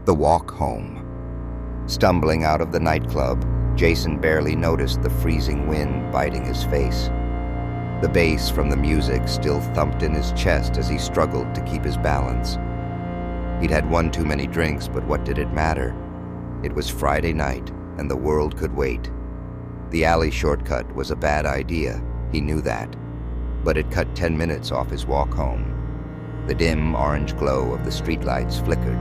The walk home. Stumbling out of the nightclub, Jason barely noticed the freezing wind biting his face. The bass from the music still thumped in his chest as he struggled to keep his balance. He'd had one too many drinks, but what did it matter? It was Friday night, and the world could wait. The alley shortcut was a bad idea, he knew that, but it cut 10 minutes off his walk home. The dim orange glow of the streetlights flickered,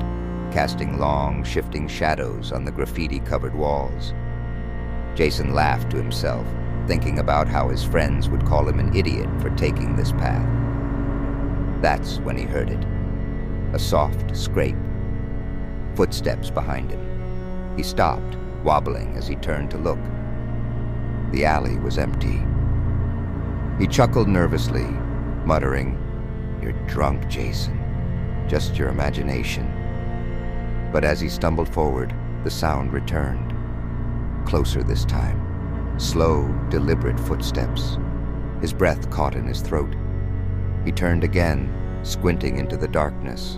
casting long, shifting shadows on the graffiti-covered walls. Jason laughed to himself, thinking about how his friends would call him an idiot for taking this path. That's when he heard it. A soft scrape. Footsteps behind him. He stopped, wobbling as he turned to look. The alley was empty. He chuckled nervously, muttering, "You're drunk, Jason. Just your imagination." But as he stumbled forward, the sound returned. Closer this time. Slow, deliberate footsteps. His breath caught in his throat. He turned again, squinting into the darkness.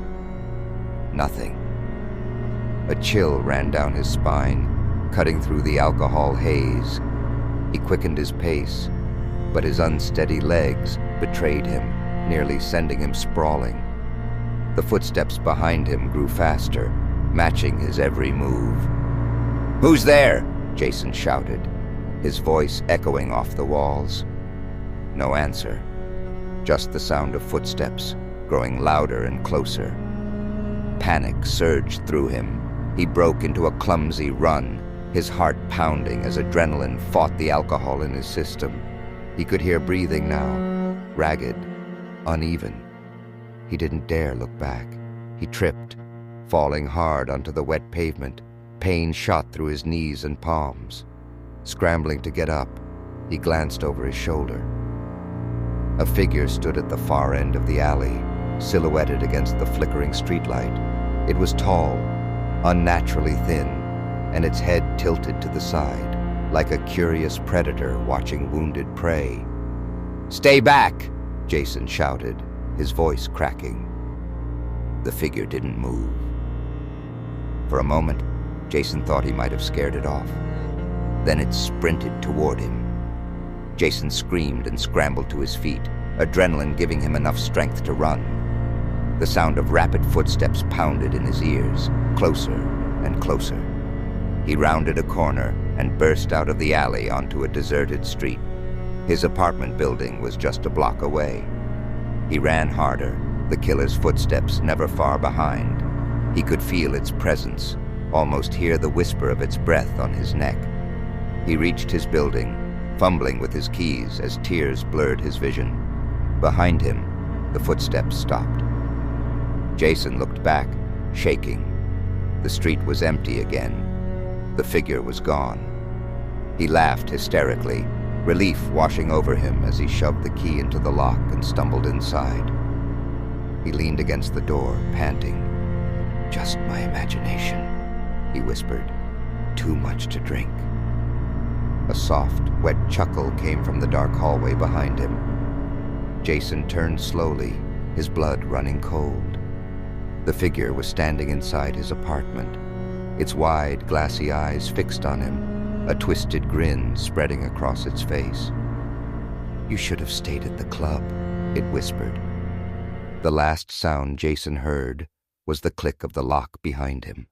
Nothing. A chill ran down his spine, cutting through the alcohol haze. He quickened his pace, but his unsteady legs betrayed him, nearly sending him sprawling. The footsteps behind him grew faster, matching his every move. "Who's there?" Jason shouted, his voice echoing off the walls. No answer, just the sound of footsteps, growing louder and closer. Panic surged through him. He broke into a clumsy run, his heart pounding as adrenaline fought the alcohol in his system. He could hear breathing now, ragged, uneven. He didn't dare look back. He tripped, falling hard onto the wet pavement. Pain shot through his knees and palms. Scrambling to get up, he glanced over his shoulder. A figure stood at the far end of the alley, silhouetted against the flickering streetlight. It was tall, unnaturally thin, and its head tilted to the side, like a curious predator watching wounded prey. "Stay back!" Jason shouted, his voice cracking. The figure didn't move. For a moment, Jason thought he might have scared it off. Then it sprinted toward him. Jason screamed and scrambled to his feet, adrenaline giving him enough strength to run. The sound of rapid footsteps pounded in his ears, closer and closer. He rounded a corner and burst out of the alley onto a deserted street. His apartment building was just a block away. He ran harder, the killer's footsteps never far behind. He could feel its presence, almost hear the whisper of its breath on his neck. He reached his building, fumbling with his keys as tears blurred his vision. Behind him, the footsteps stopped. Jason looked back, shaking. The street was empty again. The figure was gone. He laughed hysterically, relief washing over him as he shoved the key into the lock and stumbled inside. He leaned against the door, panting. "Just my imagination," he whispered. "Too much to drink." A soft, wet chuckle came from the dark hallway behind him. Jason turned slowly, his blood running cold. The figure was standing inside his apartment, its wide, glassy eyes fixed on him, a twisted grin spreading across its face. "You should have stayed at the club," it whispered. The last sound Jason heard was the click of the lock behind him.